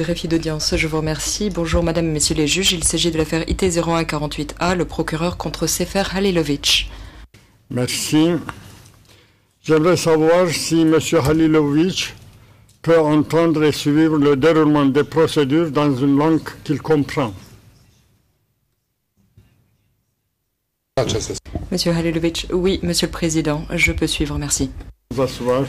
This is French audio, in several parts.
Greffier d'audience, je vous remercie. Bonjour Madame et Messieurs les juges, il s'agit de l'affaire IT 0148A, le procureur contre Sefer Halilovic. Merci. J'aimerais savoir si M. Halilovic peut entendre et suivre le déroulement des procédures dans une langue qu'il comprend. Monsieur Halilovic, oui, Monsieur le Président, je peux suivre, merci. Vous asseoir.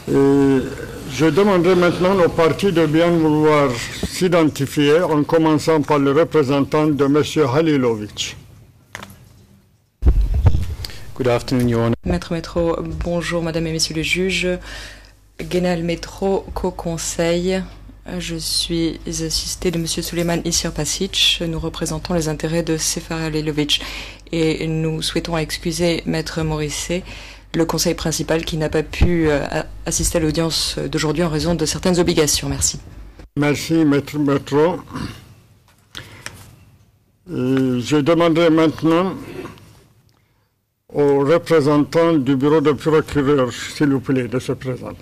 Je demanderai maintenant aux parties de bien vouloir s'identifier en commençant par le représentant de M. Halilovic. Good afternoon, Your Honor. Maître Métro, bonjour Madame et Messieurs les juges. Guénal Métro, co-conseil. Je suis assisté de Monsieur Suleiman Isir-Pasic. Nous représentons les intérêts de Sefer Halilovic et nous souhaitons excuser Maître Morisset, le conseil principal qui n'a pas pu assister à l'audience d'aujourd'hui en raison de certaines obligations. Merci. Merci, Maître Métro. Je demanderai maintenant au représentant du bureau de procureur, s'il vous plaît, de se présenter.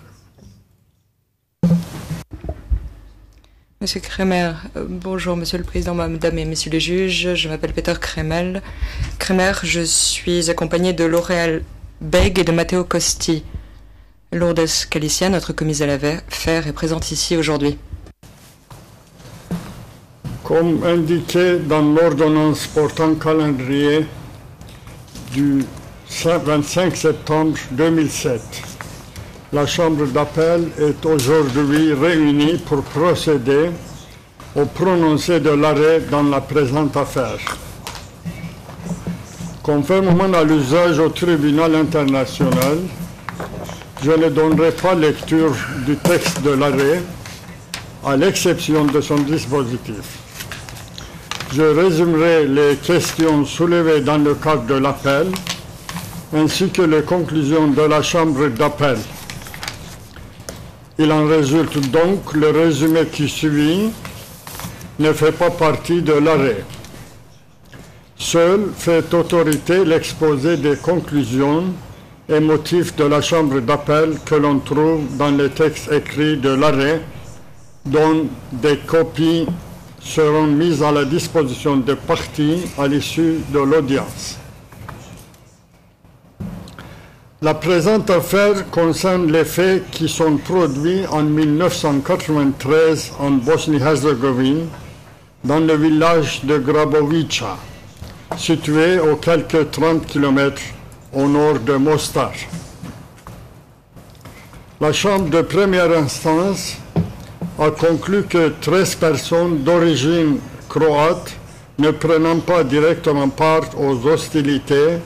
Monsieur Kremer, bonjour Monsieur le Président, Madame et Messieurs les juges, je m'appelle Peter Kremer, je suis accompagné de L'Oréal Beg et de Matteo Costi. Lourdes Calicia, notre commissaire à l'affaire, est présente ici aujourd'hui. Comme indiqué dans l'ordonnance portant calendrier du 25 septembre 2007, la Chambre d'appel est aujourd'hui réunie pour procéder au prononcé de l'arrêt dans la présente affaire. Conformément à l'usage au tribunal international, je ne donnerai pas lecture du texte de l'arrêt, à l'exception de son dispositif. Je résumerai les questions soulevées dans le cadre de l'appel, ainsi que les conclusions de la Chambre d'appel. Il en résulte donc le résumé qui suit ne fait pas partie de l'arrêt. Seul fait autorité l'exposé des conclusions et motifs de la Chambre d'appel que l'on trouve dans les textes écrits de l'arrêt, dont des copies seront mises à la disposition des parties à l'issue de l'audience. La présente affaire concerne les faits qui sont produits en 1993 en Bosnie-Herzégovine, dans le village de Grabovica, situé aux quelques 30 km au nord de Mostar. La Chambre de première instance a conclu que 13 personnes d'origine croate, ne prenant pas directement part aux hostilités,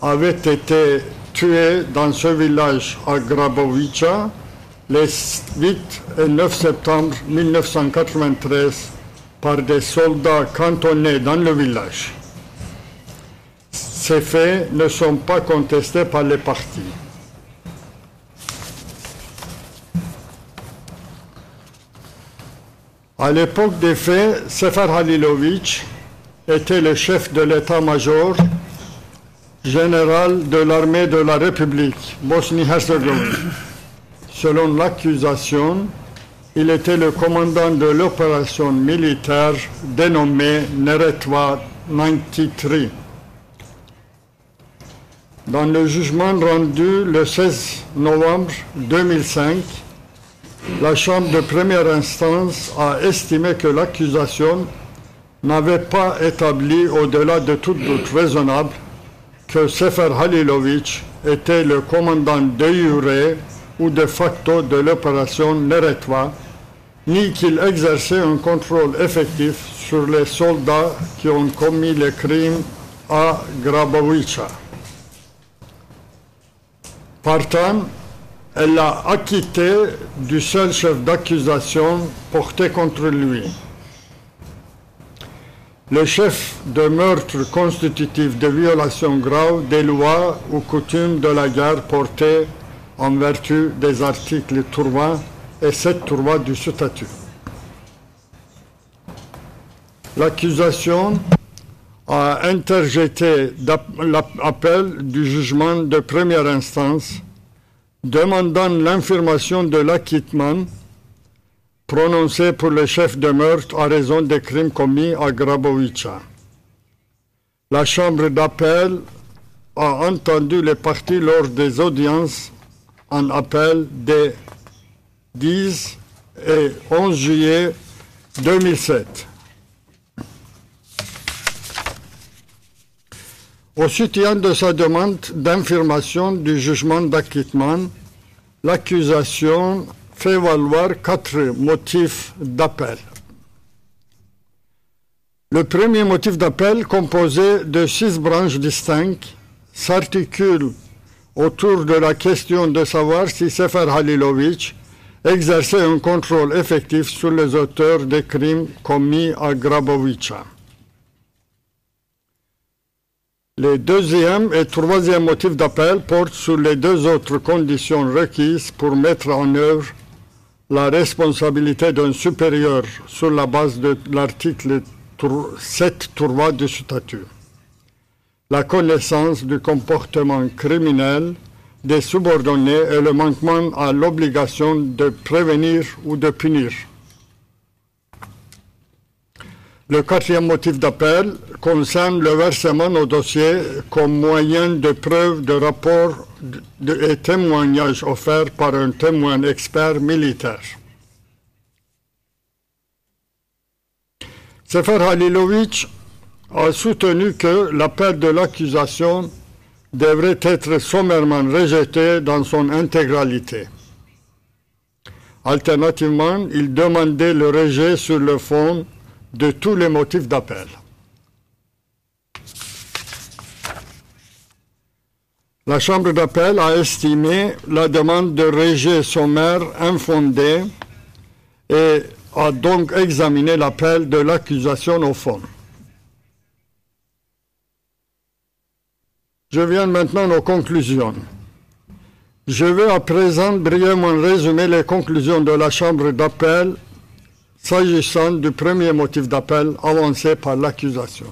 avaient été tués dans ce village à Grabovica les 8 et 9 septembre 1993 par des soldats cantonnés dans le village. Ces faits ne sont pas contestés par les parties. À l'époque des faits, Sefer Halilovic était le chef de l'état-major général de l'armée de la République, Bosnie-Herzégovine. Selon l'accusation, il était le commandant de l'opération militaire dénommée Neretva 93. Dans le jugement rendu le 16 novembre 2005, la Chambre de première instance a estimé que l'accusation n'avait pas établi au-delà de tout doute raisonnable que Sefer Halilovic était le commandant de jure ou de facto de l'opération Neretva, ni qu'il exerçait un contrôle effectif sur les soldats qui ont commis les crimes à Grabovica. Partant, elle l'a acquitté du seul chef d'accusation porté contre lui. Le chef de meurtre constitutif de violation grave des lois ou coutumes de la guerre portées en vertu des articles 3 et 7 du statut. L'accusation a interjeté l'appel du jugement de première instance demandant l'infirmation de l'acquittement prononcé pour le chef de meurtre à raison des crimes commis à Grabovica. La Chambre d'appel a entendu les parties lors des audiences en appel des 10 et 11 juillet 2007. Au soutien de sa demande d'information du jugement d'acquittement, l'accusation fait valoir 4 motifs d'appel. Le premier motif d'appel, composé de 6 branches distinctes, s'articule autour de la question de savoir si Sefer Halilovic exerçait un contrôle effectif sur les auteurs des crimes commis à Grabovica. Les deuxième et troisième motifs d'appel portent sur les 2 autres conditions requises pour mettre en œuvre la responsabilité d'un supérieur sur la base de l'article 7.3 du statut. La connaissance du comportement criminel des subordonnés et le manquement à l'obligation de prévenir ou de punir. Le 4e motif d'appel concerne le versement au dossier comme moyen de preuve de rapport et témoignage offert par un témoin expert militaire. Sefer Halilovic a soutenu que l'appel de l'accusation devrait être sommairement rejeté dans son intégralité. Alternativement, il demandait le rejet sur le fond de tous les motifs d'appel. La Chambre d'appel a estimé la demande de rejet sommaire infondée et a donc examiné l'appel de l'accusation au fond. Je viens maintenant aux conclusions. Je vais à présent brièvement résumer les conclusions de la Chambre d'appel s'agissant du premier motif d'appel avancé par l'accusation.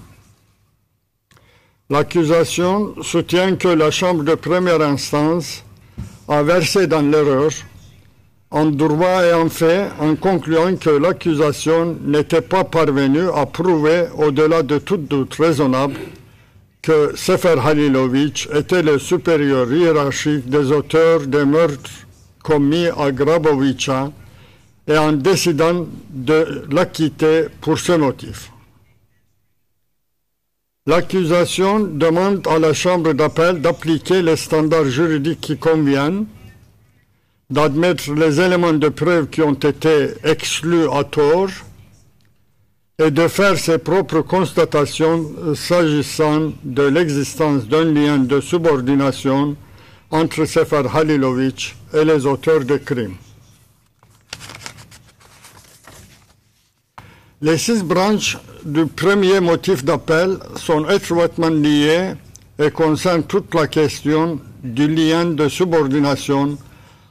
L'accusation soutient que la Chambre de première instance a versé dans l'erreur en droit et en fait en concluant que l'accusation n'était pas parvenue à prouver au-delà de tout doute raisonnable que Sefer Halilovic était le supérieur hiérarchique des auteurs des meurtres commis à Grabovica et en décidant de l'acquitter pour ce motif. L'accusation demande à la Chambre d'appel d'appliquer les standards juridiques qui conviennent, d'admettre les éléments de preuve qui ont été exclus à tort et de faire ses propres constatations s'agissant de l'existence d'un lien de subordination entre Sefer Halilovic et les auteurs des crimes. Les 6 branches du premier motif d'appel sont étroitement liées et concernent toute la question du lien de subordination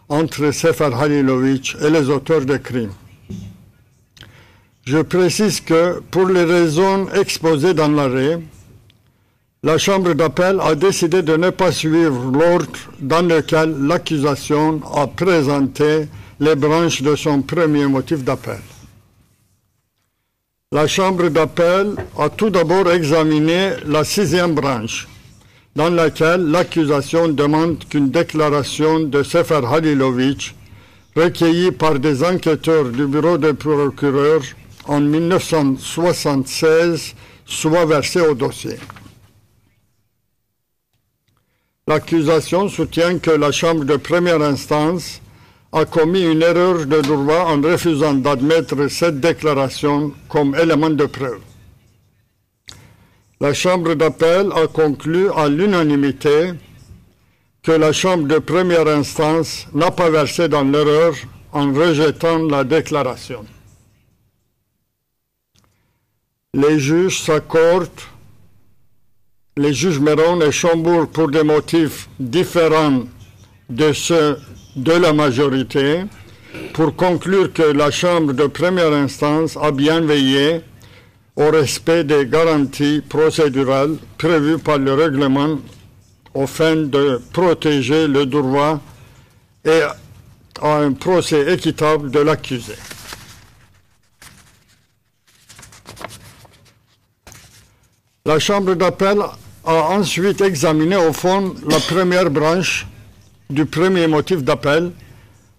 entre Sefer Halilovic et les auteurs des crimes. Je précise que, pour les raisons exposées dans l'arrêt, la Chambre d'appel a décidé de ne pas suivre l'ordre dans lequel l'accusation a présenté les branches de son premier motif d'appel. La Chambre d'appel a tout d'abord examiné la 6e branche, dans laquelle l'accusation demande qu'une déclaration de Sefer Halilovic, recueillie par des enquêteurs du bureau des procureurs en 1976, soit versée au dossier. L'accusation soutient que la Chambre de première instance a commis une erreur de droit en refusant d'admettre cette déclaration comme élément de preuve. La Chambre d'appel a conclu à l'unanimité que la Chambre de première instance n'a pas versé dans l'erreur en rejetant la déclaration. Les juges s'accordent, les juges Meron et Chambour, pour des motifs différents de ceux de la majorité, pour conclure que la Chambre de première instance a bien veillé au respect des garanties procédurales prévues par le règlement aux fins de protéger le droit et à un procès équitable de l'accusé. La Chambre d'appel a ensuite examiné au fond la première branche du premier motif d'appel,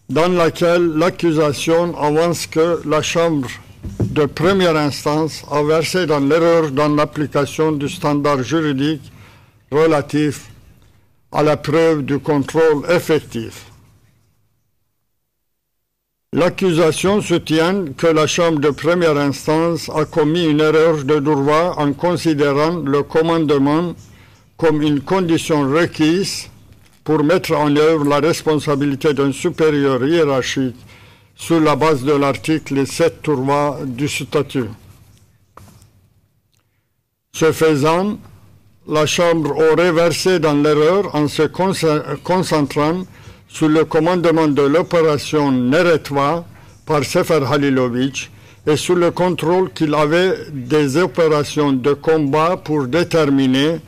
dans laquelle l'accusation avance que la Chambre de première instance a versé dans l'erreur dans l'application du standard juridique relatif à la preuve du contrôle effectif. L'accusation soutient que la Chambre de première instance a commis une erreur de droit en considérant le commandement comme une condition requise pour mettre en œuvre la responsabilité d'un supérieur hiérarchique sur la base de l'article 7-3 du statut. Ce faisant, la Chambre aurait versé dans l'erreur en se concentrant sur le commandement de l'opération Neretva par Sefer Halilovic et sur le contrôle qu'il avait des opérations de combat pour déterminer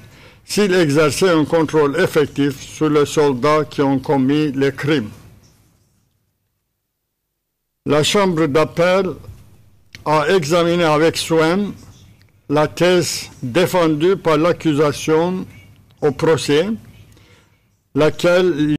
s'il exerçait un contrôle effectif sur les soldats qui ont commis les crimes. La Chambre d'appel a examiné avec soin la thèse défendue par l'accusation au procès, laquelle